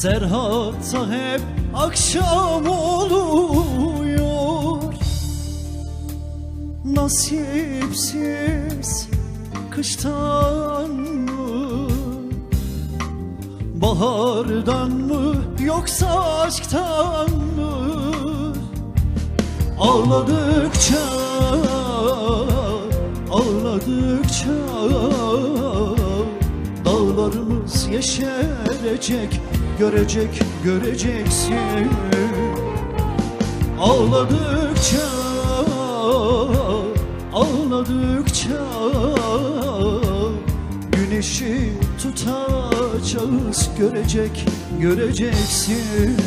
Serhat'ta hep akşam oluyor. Nasipsiz kıştan mı, bahardan mı, yoksa aşktan mı? Ağladıkça, ağladıkça dağlarımız yeşerecek, göreceksin. Ağladıkça, ağladıkça güneşi tutacağız, göreceksin.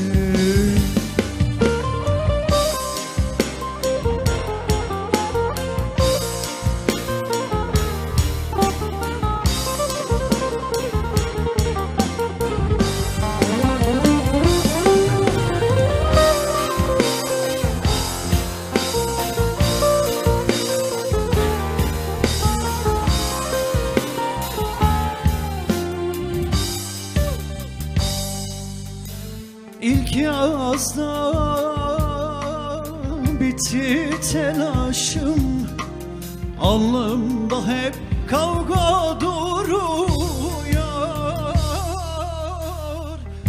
İlk yazda bitti telaşım, alnımda hep kavga duruyor.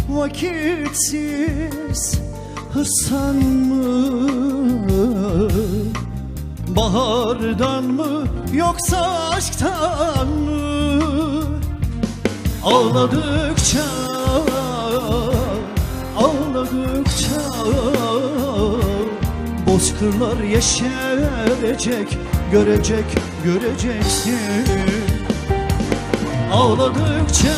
Vakitsiz hırstan mı, bahardan mı, yoksa aşktan mı? Ağladıkça, ağladıkça bozkırlar yeşerecek, göreceksin. Ağladıkça,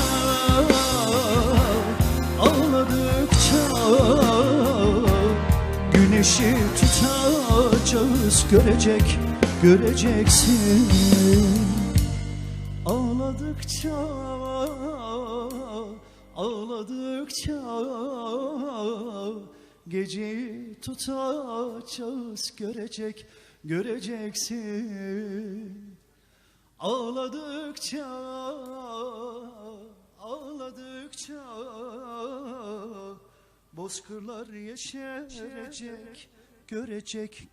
ağladıkça güneşi tutacağız, göreceksin. Ağladıkça, ağladıkça geceyi tutacağız, göreceksin. Ağladıkça, ağladıkça bozkırlar yeşerecek, göreceksin.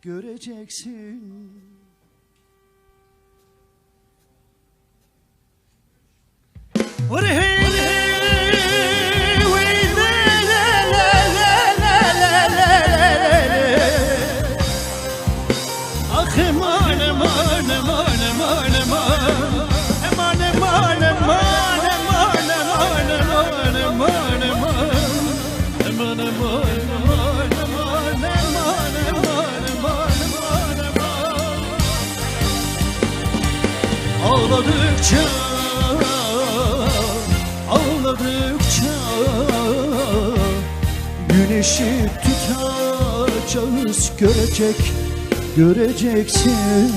Ağladıkça, ağladıkça güneşi tutacağız, göreceksin.